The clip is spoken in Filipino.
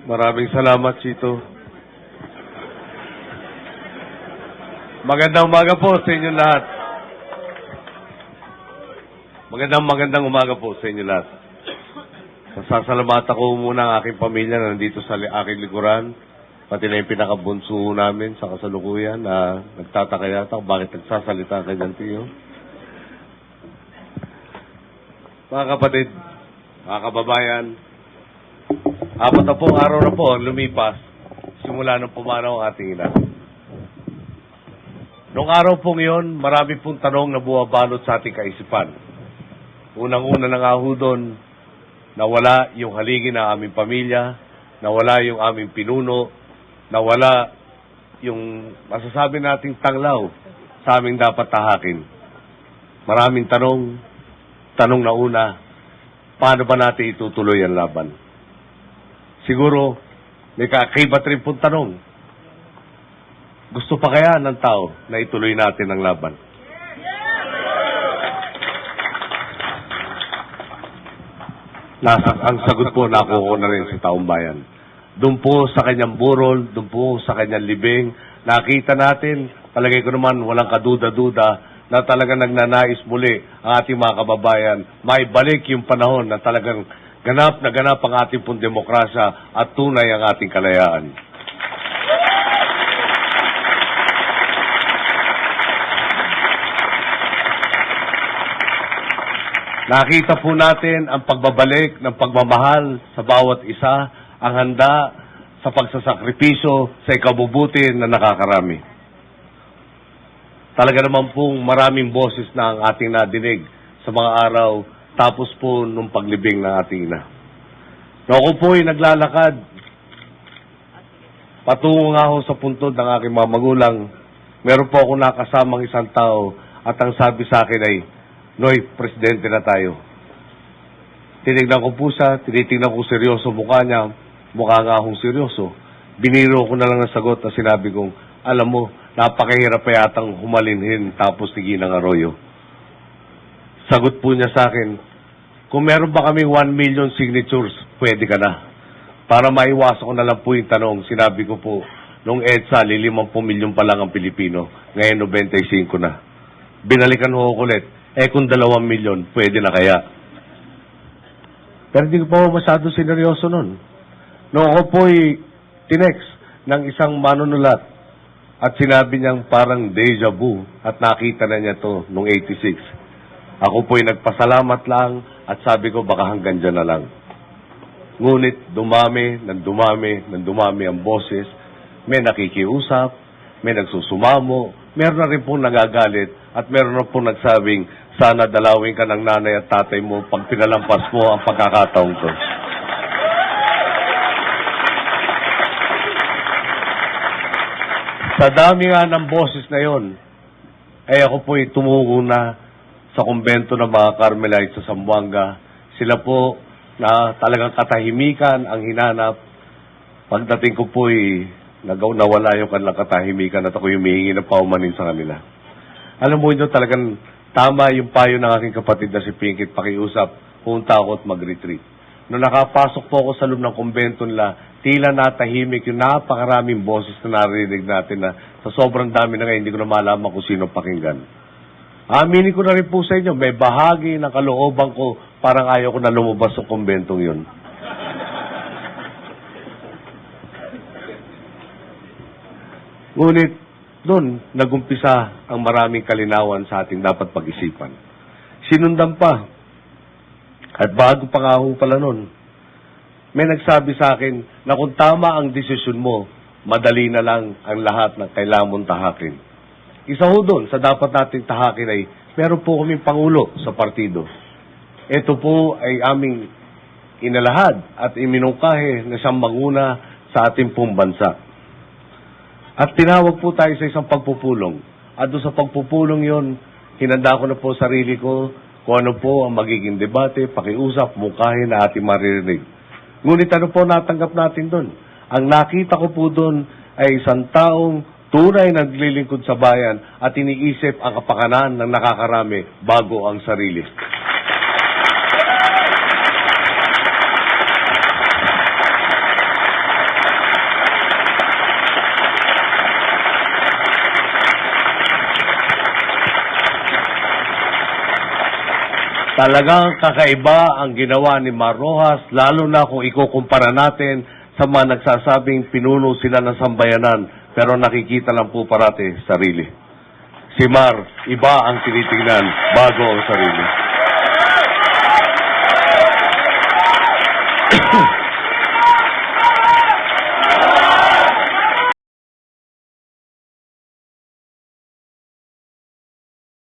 Maraming salamat, Chito. Magandang umaga po sa inyo lahat. Magandang umaga po sa inyo lahat. Sasalamatan ko muna ang aking pamilya na nandito sa aking likuran, pati na yung pinakabunso namin sa kasalukuyan na nagtataka yata bakit nagsasalita kanyang tiyo. Mga kapatid, mga kababayan, 4 na pong araw na po ang lumipas simula nung pumanaw ang ating ina. Noong araw pong iyon, marami pong tanong na buwabalot sa ating kaisipan. Unang-una na nga ho doon, nawala yung haligi ng aming pamilya, nawala yung aming pinuno, nawala yung masasabi nating tanglaw sa aming dapat tahakin. Maraming tanong na una, paano ba natin itutuloy ang laban? Siguro, may kakaibat rin pong tanong. Gusto pa kaya ng tao na ituloy natin ang laban? Ang sagot po nakuha na rin sa taong bayan. Doon po sa kanyang burol, doon po sa kanyang libing, nakita natin, palagay ko naman walang kaduda-duda, na talagang nagnanais muli ang ating mga kababayan, maibalik yung panahon na talagang ganap ang ating pong demokrasya at tunay ang ating kalayaan. Nakita po natin ang pagbabalik ng pagmamahal sa bawat isa, ang handa sa pagsasakripisyo sa ikabubuti na nakakarami. Talaga naman pong maraming boses na ang ating nadinig sa mga araw tapos po nung paglibing ng ating ina. No, ako po ay naglalakad patungo nga ho sa puntod ng aking mga magulang. Meron po ako nakasamang isang tao at ang sabi sa akin ay, Noy, presidente na tayo. Tinignan ko po siya, tinitingnan ko seryoso mukha niya, mukha nga akong seryoso. Biniro ko na lang ang sagot na sinabi kong, alam mo, napakahirap pa yatang humalinhin tapos tigin ng Arroyo. Sagot po niya sa akin, kung meron ba kami 1 million signatures, pwede ka na. Para maiwasan ko na lang po yung tanong, sinabi ko po, nung EDSA, 50 milyon pa lang ang Pilipino, ngayon 95 na. Binalikan ko ulit, kung 2 milyon, pwede na kaya. Pero hindi ko pa masyado sineryoso nun. Noong ako po'y tinext ng isang manunulat at sinabi niyang parang deja vu at nakita na niya to noong 86. Ako po'y nagpasalamat lang at sabi ko baka hanggang dyan na lang. Ngunit dumami ang boses, may nakikiusap, may nagsusumamo, meron na rin pong nagagalit at meron na pong nagsabing sana dalawin ka ng nanay at tatay mo pag pinalampas mo ang pagkakataong to. Sa dami nga ng boses na yon, ay ako po'y tumugo na sa kumbento ng mga Carmelite sa Zamboanga. Sila po na talagang katahimikan ang hinanap. Pagdating ko po'y nawala yung kanilang katahimikan at ako humihingi ng paumanin sa kanila. Alam mo ito, talagang tama yung payo ng aking kapatid na si Pinkit, pakiusap, punta ako at mag-retreat. Nung nakapasok po ako sa loob ng kumbento nila, tila natahimik yung napakaraming boses na narinig natin na sa sobrang dami na ngayon, hindi ko na malaman kung sino pakinggan. Aminin ko na rin po sa inyo, may bahagi ng kalooban ko, parang ayaw ko na lumabas sa kumbentong yun. Ngunit, doon, nagumpisa ang maraming kalinawan sa ating dapat pag-isipan. Sinundan pa. At bago pa nga ho pala nun, may nagsabi sa akin na kung tama ang desisyon mo, madali na lang ang lahat ng kailangan mong tahakin. Isa ho doon, sa dapat nating tahakin ay, meron po kaming pangulo sa partido. Ito po ay aming inalahad at iminungkahi na siyang manguna sa ating pong bansa. At tinawag po tayo sa isang pagpupulong. At doon sa pagpupulong yon, hinanda ko na po sarili ko kung ano po ang magiging debate, pakiusap, mungkahin na ating maririnig. Ngunit ano po natanggap natin doon? Ang nakita ko po doon ay isang taong tunay naglilingkod sa bayan at iniisip ang kapakanan ng nakakarami bago ang sarili. Talagang kakaiba ang ginawa ni Mar Rojas, lalo na kung ikukumpara natin sa mga nagsasabing pinuno sila ng sambayanan, pero nakikita lang po parati sarili. Si Mar, iba ang tinitingnan bago ang sarili.